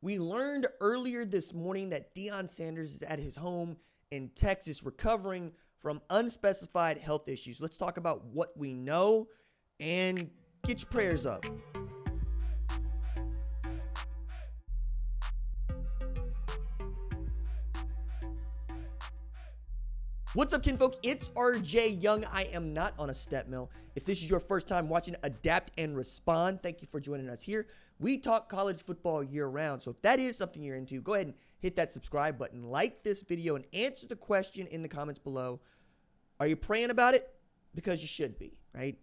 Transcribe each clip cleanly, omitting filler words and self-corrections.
We learned earlier this morning that Deion Sanders is at his home in Texas recovering from unspecified health issues. Let's talk about what we know and get your prayers up. What's up, kinfolk? It's RJ Young. I am not on a step mill. If this is your first time watching Adapt and Respond, thank you for joining us here. We talk college football year round. So if that is something you're into, go ahead and hit that subscribe button, like this video, and answer the question in the comments below. Are you praying about it? Because you should be, right?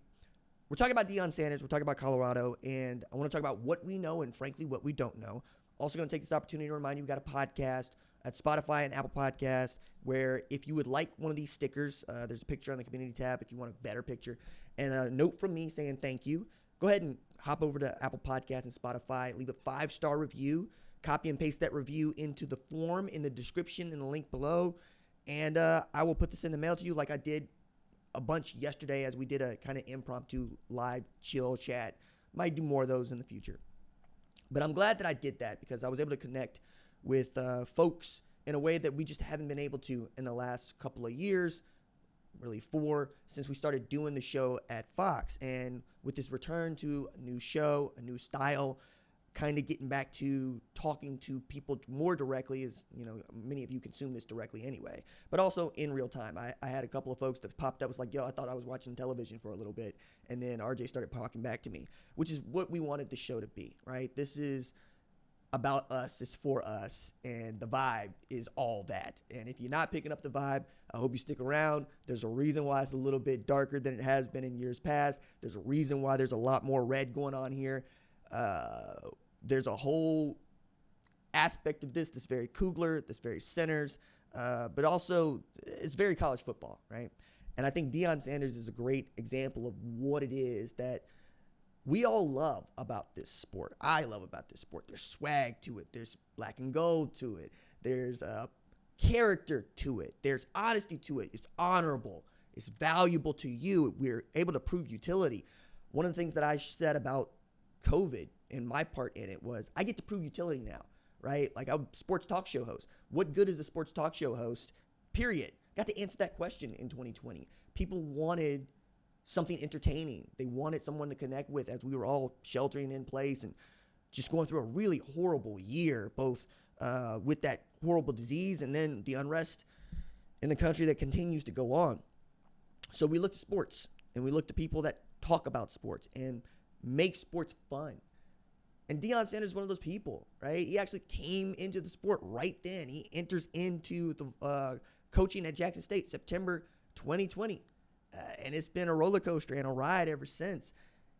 We're talking about Deion Sanders. We're talking about Colorado. And I want to talk about what we know and, frankly, what we don't know. Also going to take this opportunity to remind you we've got a podcast at Spotify and Apple Podcasts, where if you would like one of these stickers, there's a picture on the community tab if you want a better picture, and a note from me saying thank you. Go ahead and hop over to Apple Podcasts and Spotify, leave a 5-star review, copy and paste that review into the form in the description in the link below, and I will put this in the mail to you like I did a bunch yesterday as we did a kind of impromptu live chill chat. Might do more of those in the future. But I'm glad that I did that because I was able to connect with folks in a way that we just haven't been able to in the last couple of years, really since we started doing the show at Fox. And with this return to a new show, a new style, kind of getting back to talking to people more directly, as you know, many of you consume this directly anyway, but also in real time. I had a couple of folks that popped up, was like, yo, I thought I was watching television for a little bit. And then RJ started talking back to me, which is what we wanted the show to be, right? This is about us, it's for us, and the vibe is all that. And if you're not picking up the vibe, I hope you stick around. There's a reason why it's a little bit darker than it has been in years past. There's a reason why there's a lot more red going on here. There's a whole aspect of this that's very Kugler, that's very Centers, but also it's very college football, right? And I think Deion Sanders is a great example of what it is that we all love about this sport. I love about this sport. There's swag to it. There's black and gold to it. There's character to it. There's honesty to it. It's honorable. It's valuable to you. We're able to prove utility. One of the things that I said about COVID and my part in it was I get to prove utility now, right? Like, I'm a sports talk show host. What good is a sports talk show host, period? Got to answer that question in 2020. People wanted something entertaining. They wanted someone to connect with as we were all sheltering in place and just going through a really horrible year, both with that horrible disease and then the unrest in the country that continues to go on. So we looked at sports, and we looked at people that talk about sports and make sports fun. And Deion Sanders is one of those people, right? He actually came into the sport right then. He enters into the coaching at Jackson State September 2020. And it's been a roller coaster and a ride ever since.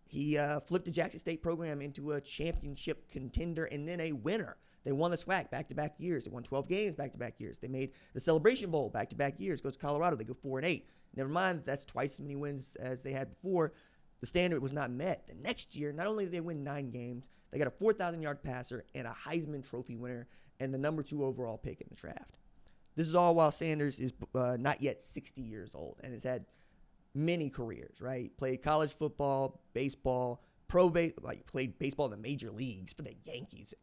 He flipped the Jackson State program into a championship contender and then a winner. They won the SWAC back-to-back years. They won 12 games back-to-back years. They made the Celebration Bowl back-to-back years. Goes to Colorado. They go 4-8. Never mind, that's twice as many wins as they had before. The standard was not met. The next year, not only did they win 9 games, they got a 4,000-yard passer and a Heisman Trophy winner and the number 2 overall pick in the draft. This is all while Sanders is not yet 60 years old and has had many careers, right? Played college football, baseball, played baseball in the major leagues for the Yankees,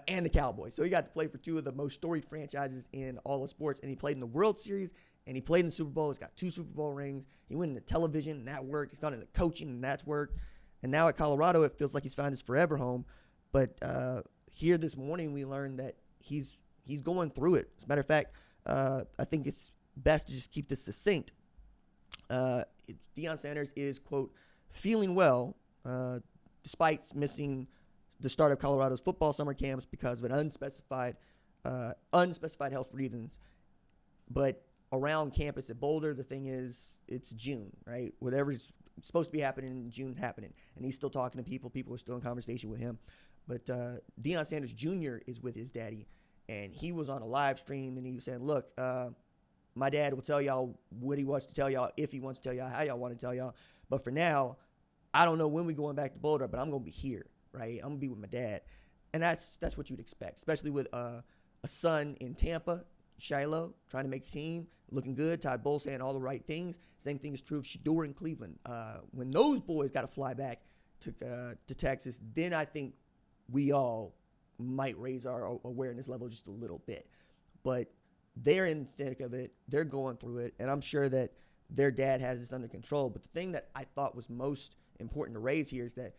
and the Cowboys. So he got to play for 2 of the most storied franchises in all of sports, and he played in the World Series, and he played in the Super Bowl. He's got 2 Super Bowl rings. He went into television, and that worked. He's gone into coaching, and that's worked. And now at Colorado, it feels like he's found his forever home. But here this morning, we learned that he's going through it. As a matter of fact, I think it's best to just keep this succinct. Deion Sanders is, quote, feeling well despite missing the start of Colorado's football summer camps because of an unspecified health reasons. But around campus at Boulder, the thing is, it's June, right? Whatever's supposed to be happening in June happening. And he's still talking to people. People are still in conversation with him. But Deion Sanders Jr. is with his daddy. And he was on a live stream, and he was saying, look, my dad will tell y'all what he wants to tell y'all, if he wants to tell y'all, how y'all want to tell y'all. But for now, I don't know when we're going back to Boulder, but I'm going to be here, right? I'm going to be with my dad. And that's what you'd expect, especially with a son in Tampa, Shiloh, trying to make a team, looking good. Todd Bowles saying all the right things. Same thing is true of Shador in Cleveland. When those boys got to fly back to Texas, then I think we all might raise our awareness level just a little bit. But they're in the thick of it. They're going through it. And I'm sure that their dad has this under control. But the thing that I thought was most important to raise here is that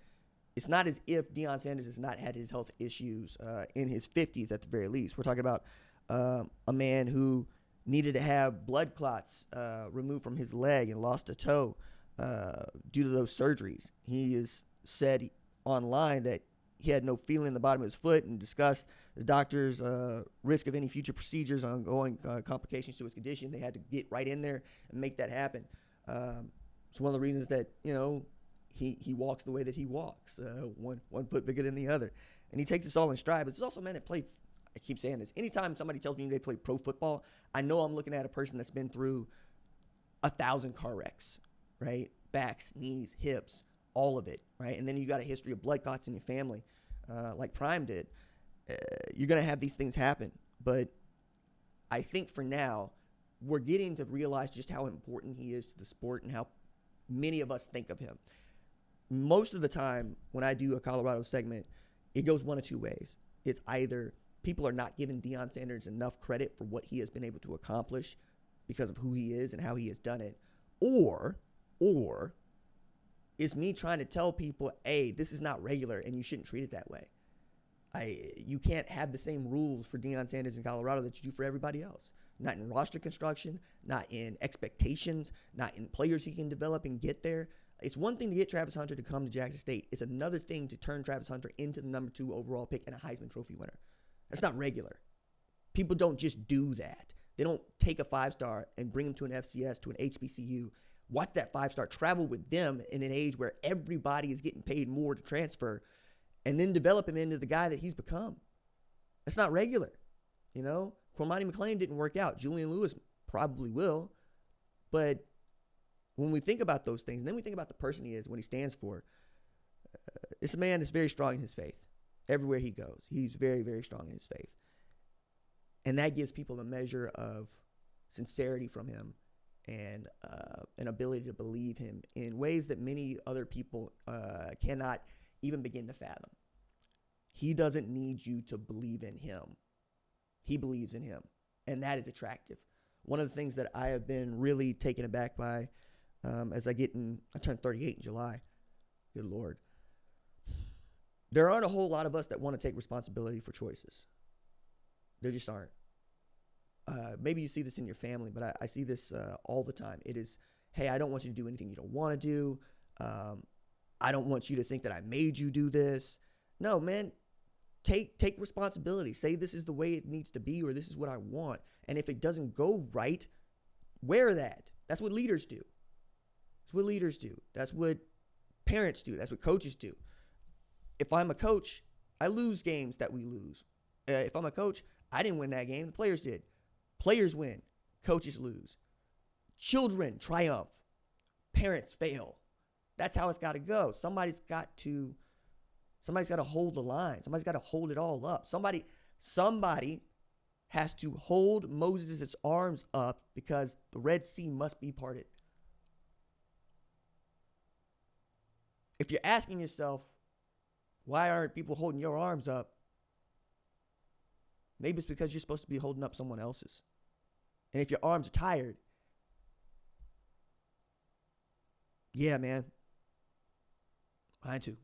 it's not as if Deion Sanders has not had his health issues in his 50s at the very least. We're talking about a man who needed to have blood clots removed from his leg and lost a toe due to those surgeries. He has said online that he had no feeling in the bottom of his foot and discussed the doctor's risk of any future procedures, ongoing complications to his condition. They had to get right in there and make that happen. It's one of the reasons that, he walks the way that he walks, one foot bigger than the other. And he takes this all in stride. But it's also a man that played, I keep saying this, anytime somebody tells me they play pro football, I know I'm looking at a person that's been through 1,000 car wrecks, right? Backs, knees, hips, all of it, right? And then you got a history of blood clots in your family, like Prime did. You're going to have these things happen. But I think for now, we're getting to realize just how important he is to the sport and how many of us think of him. Most of the time when I do a Colorado segment, it goes one of two ways. It's either people are not giving Deion Sanders enough credit for what he has been able to accomplish because of who he is and how he has done it, or it's me trying to tell people, hey, this is not regular and you shouldn't treat it that way. You can't have the same rules for Deion Sanders in Colorado that you do for everybody else. Not in roster construction, not in expectations, not in players he can develop and get there. It's one thing to get Travis Hunter to come to Jackson State. It's another thing to turn Travis Hunter into the number 2 overall pick and a Heisman Trophy winner. That's not regular. People don't just do that. They don't take a 5-star and bring him to an FCS, to an HBCU, watch that 5-star, travel with them in an age where everybody is getting paid more to transfer, and then develop him into the guy that he's become. That's not regular. Cormani McClain didn't work out. Julian Lewis probably will. But when we think about those things, and then we think about the person he is, what he stands for, it's a man that's very strong in his faith. Everywhere he goes, he's very, very strong in his faith. And that gives people a measure of sincerity from him and an ability to believe him in ways that many other people cannot even begin to fathom. He doesn't need you to believe in him. He believes in him, and that is attractive. One of the things that I have been really taken aback by as I turned 38 in July. Good Lord. There aren't a whole lot of us that want to take responsibility for choices. There just aren't. Maybe you see this in your family, but I see this all the time. It is, hey, I don't want you to do anything you don't want to do. I don't want you to think that I made you do this. No, man, take responsibility. Say this is the way it needs to be, or this is what I want. And if it doesn't go right, wear that. That's what leaders do. That's what leaders do. That's what parents do. That's what coaches do. If I'm a coach, I lose games that we lose. If I'm a coach, I didn't win that game. The players did. Players win. Coaches lose. Children triumph. Parents fail. That's how it's got to go. Somebody's got to hold the line. Somebody's got to hold it all up. Somebody has to hold Moses' arms up because the Red Sea must be parted. If you're asking yourself, why aren't people holding your arms up? Maybe it's because you're supposed to be holding up someone else's. And if your arms are tired, yeah, man, mine too.